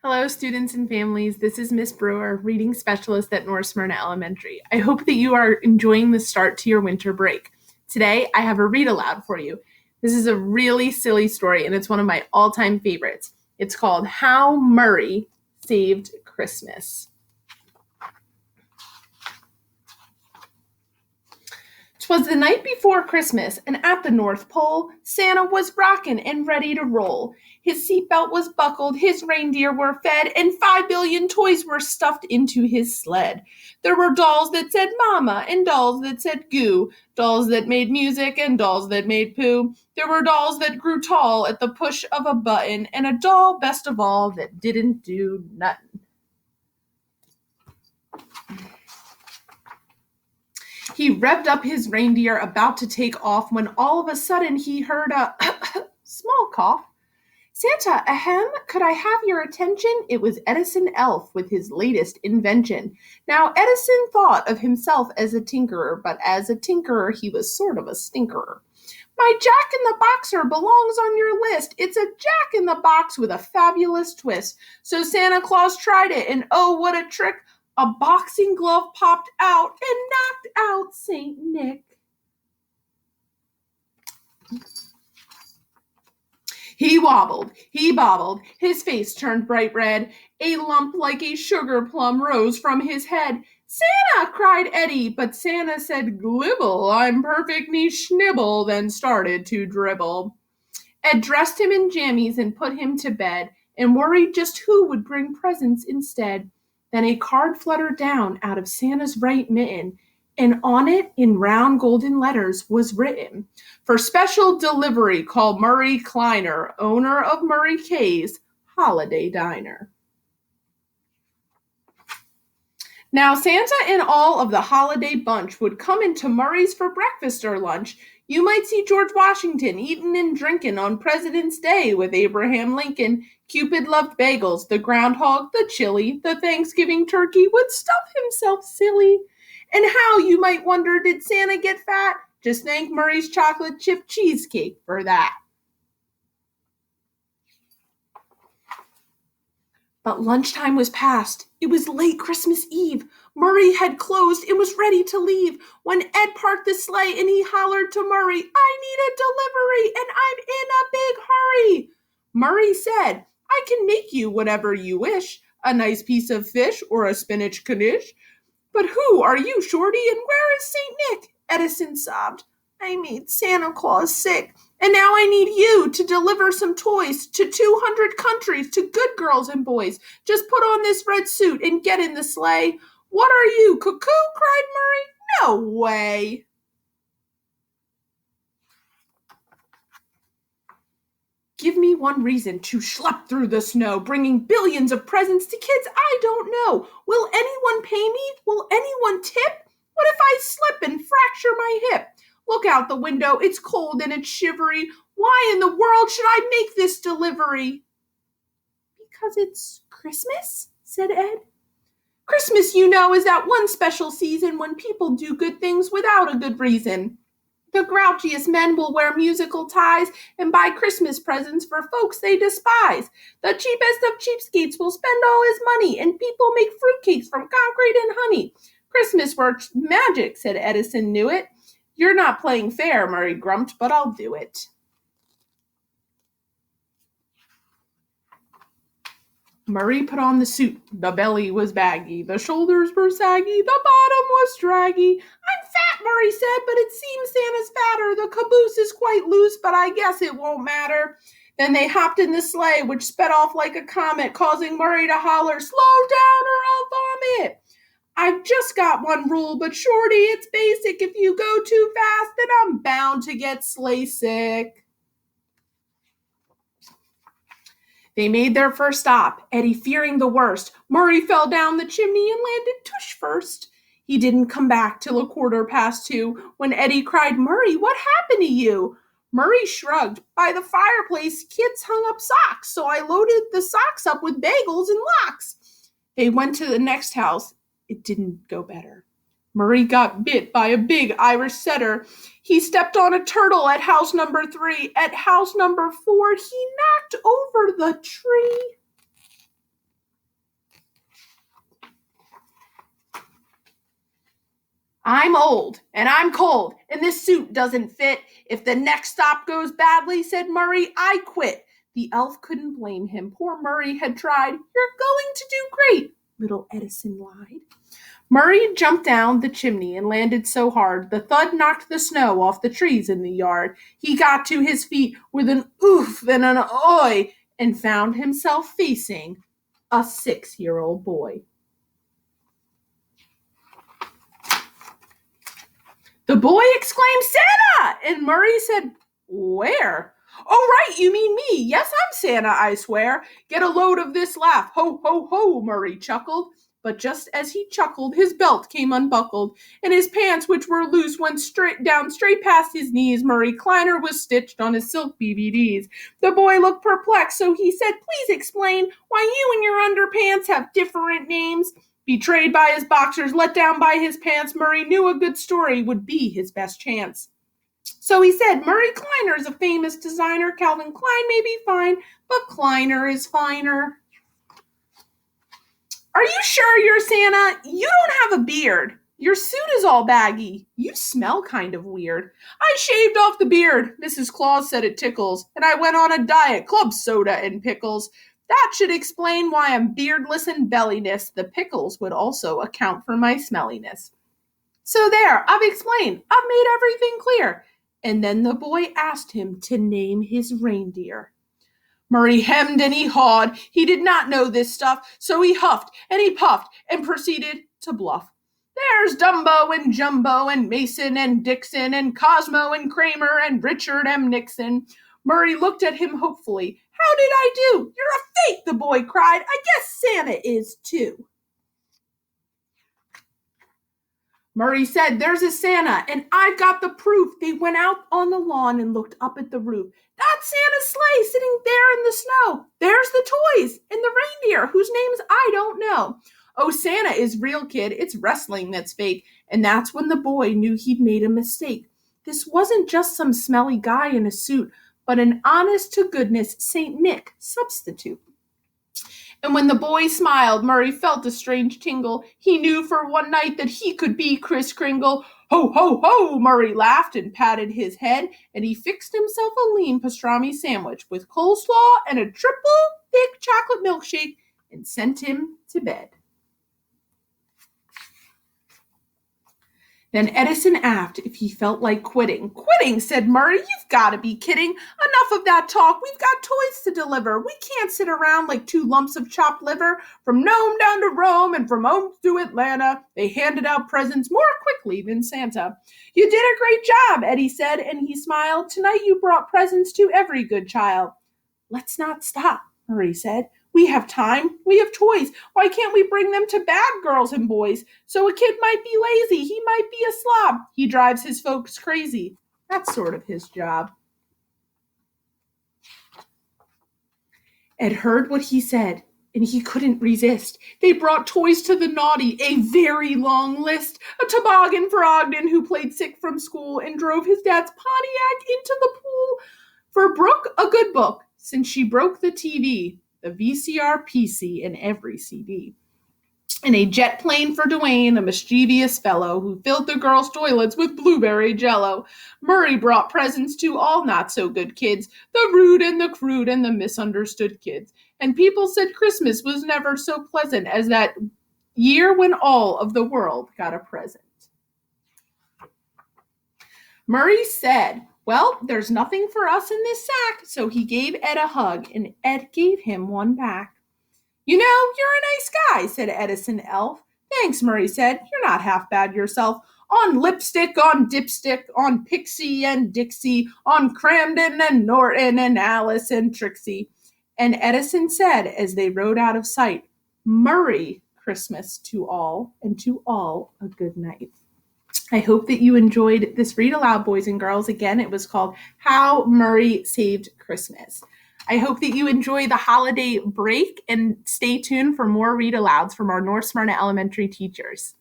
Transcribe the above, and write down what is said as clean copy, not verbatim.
Hello, students and families. This is Ms. Brewer, Reading Specialist at Smyrna Elementary. I hope that you are enjoying the start to your winter break. Today, I have a read aloud for you. This is a really silly story, and it's one of my all-time favorites. It's called How Murray Saved Christmas. 'Twas the night before Christmas, and at the North Pole, Santa was rockin' and ready to roll. His seatbelt was buckled, his reindeer were fed, and 5 billion toys were stuffed into his sled. There were dolls that said mama, and dolls that said goo, dolls that made music, and dolls that made poo. There were dolls that grew tall at the push of a button, and a doll, best of all, that didn't do nothin'. He revved up his reindeer about to take off when all of a sudden he heard a small cough. Santa, ahem, could I have your attention? It was Edison Elf with his latest invention. Now, Edison thought of himself as a tinkerer, but as a tinkerer, he was sort of a stinkerer. My Jack-in-the-Boxer belongs on your list. It's a Jack-in-the-Box with a fabulous twist. So Santa Claus tried it, and oh, what a trick! A boxing glove popped out and knocked out St. Nick. He wobbled, he bobbled, his face turned bright red. A lump like a sugar plum rose from his head. Santa, cried Eddie, but Santa said, glibble, I'm perfectly schnibble, then started to dribble. Ed dressed him in jammies and put him to bed, and worried just who would bring presents instead. Then a card fluttered down out of Santa's right mitten, and on it, in round golden letters, was written, for special delivery, call Murray Kleiner, owner of Murray K's Holiday Diner. Now Santa and all of the holiday bunch would come into Murray's for breakfast or lunch. You might see George Washington eatin' and drinkin' on President's Day with Abraham Lincoln. Cupid loved bagels, the groundhog, the chili, the Thanksgiving turkey would stuff himself silly. And how, you might wonder, did Santa get fat? Just thank Murray's chocolate chip cheesecake for that. But lunchtime was past. It was late Christmas Eve. Murray had closed and was ready to leave when Ed parked the sleigh and he hollered to Murray, I need a delivery and I'm in a big hurry. Murray said, I can make you whatever you wish, a nice piece of fish or a spinach knish. But who are you, Shorty, and where is St. Nick? Edison sobbed. I made Santa Claus sick, and now I need you to deliver some toys to 200 countries to good girls and boys. Just put on this red suit and get in the sleigh. What are you, cuckoo? Cried Murray. No way. Give me one reason to schlep through the snow, bringing billions of presents to kids I don't know. Will anyone pay me? Will anyone tip? What if I slip and fracture my hip? Look out the window, it's cold and it's shivery. Why in the world should I make this delivery? Because it's Christmas, said Ed. Christmas, you know, is that one special season when people do good things without a good reason. The grouchiest men will wear musical ties and buy Christmas presents for folks they despise. The cheapest of cheapskates will spend all his money, and people make fruitcakes from concrete and honey. Christmas works magic, said Edison knew it. You're not playing fair, Murray grumped, but I'll do it. Murray put on the suit. The belly was baggy. The shoulders were saggy. The bottom was draggy. I'm fat, Murray said, but it seems Santa's fatter. The caboose is quite loose, but I guess it won't matter. Then they hopped in the sleigh, which sped off like a comet, causing Murray to holler, slow down or I'll vomit. I've just got one rule, but Shorty, it's basic. If you go too fast, then I'm bound to get sleigh sick. They made their first stop, Eddie fearing the worst. Murray fell down the chimney and landed tush first. He didn't come back till 2:15, when Eddie cried, Murray, what happened to you? Murray shrugged. By the fireplace, kids hung up socks, so I loaded the socks up with bagels and lox. They went to the next house. It didn't go better. Murray got bit by a big Irish setter. He stepped on a turtle at house number 3. At house number 4, he knocked over the tree. I'm old, and I'm cold, and this suit doesn't fit. If the next stop goes badly, said Murray, I quit. The elf couldn't blame him. Poor Murray had tried. You're going to do great, little Edison lied. Murray jumped down the chimney and landed so hard the thud knocked the snow off the trees in the yard. He got to his feet with an oof and an oi and found himself facing a 6-year-old boy. The boy exclaimed, Santa! And Murray said, where? Oh, right, you mean me. Yes, I'm Santa, I swear. Get a load of this laugh. Ho, ho, ho, Murray chuckled. But just as he chuckled, his belt came unbuckled, and his pants, which were loose, went straight past his knees. Murray Kleiner was stitched on his silk BVDs. The boy looked perplexed, so he said, please explain why you and your underpants have different names. Betrayed by his boxers, let down by his pants, Murray knew a good story would be his best chance. So he said, Murray Kleiner is a famous designer. Calvin Klein may be fine, but Kleiner is finer. Are you sure you're Santa? You don't have a beard. Your suit is all baggy. You smell kind of weird. I shaved off the beard. Mrs. Claus said it tickles. And I went on a diet, club soda and pickles. That should explain why I'm beardless and bellyness. The pickles would also account for my smelliness. So there, I've explained. I've made everything clear. And then the boy asked him to name his reindeer. Murray hemmed and he hawed. He did not know this stuff, so he huffed and he puffed and proceeded to bluff. There's Dumbo and Jumbo and Mason and Dixon and Cosmo and Kramer and Richard M. Nixon. Murray looked at him hopefully. How did I do? You're a fake, the boy cried. I guess Santa is too. Murray said, there's a Santa, and I've got the proof. They went out on the lawn and looked up at the roof. That's Santa's sleigh sitting there in the snow. There's the toys and the reindeer, whose names I don't know. Oh, Santa is real, kid. It's wrestling that's fake. And that's when the boy knew he'd made a mistake. This wasn't just some smelly guy in a suit, but an honest-to-goodness St. Nick substitute. And when the boy smiled, Murray felt a strange tingle. He knew for one night that he could be Kris Kringle. Ho, ho, ho, Murray laughed and patted his head, and he fixed himself a lean pastrami sandwich with coleslaw and a triple thick chocolate milkshake and sent him to bed. Then Edison asked if he felt like quitting. Quitting, said Murray. You've got to be kidding. Enough of that talk. We've got toys to deliver. We can't sit around like 2 lumps of chopped liver. From Nome down to Rome and from Rome to Atlanta, they handed out presents more quickly than Santa. You did a great job, Eddie said, and he smiled. Tonight you brought presents to every good child. Let's not stop, Murray said. We have time. We have toys. Why can't we bring them to bad girls and boys? So a kid might be lazy. He might be a slob. He drives his folks crazy. That's sort of his job. Ed heard what he said, and he couldn't resist. They brought toys to the naughty, a very long list. A toboggan for Ogden, who played sick from school and drove his dad's Pontiac into the pool. For Brooke, a good book, since she broke the TV. The VCR PC in every CD. And a jet plane for Dwayne, a mischievous fellow who filled the girls' toilets with blueberry jello. Murray brought presents to all not-so-good kids, the rude and the crude and the misunderstood kids. And people said Christmas was never so pleasant as that year when all of the world got a present. Murray said, well, there's nothing for us in this sack, so he gave Ed a hug, and Ed gave him one back. You know, you're a nice guy, said Edison Elf. Thanks, Murray said. You're not half bad yourself. On lipstick, on dipstick, on Pixie and Dixie, on Cramden and Norton and Alice and Trixie. And Edison said, as they rode out of sight, Merry Christmas to all, and to all a good night. I hope that you enjoyed this read aloud, boys and girls. Again, it was called How Murray Saved Christmas. I hope that you enjoy the holiday break and stay tuned for more read alouds from our North Smyrna Elementary teachers.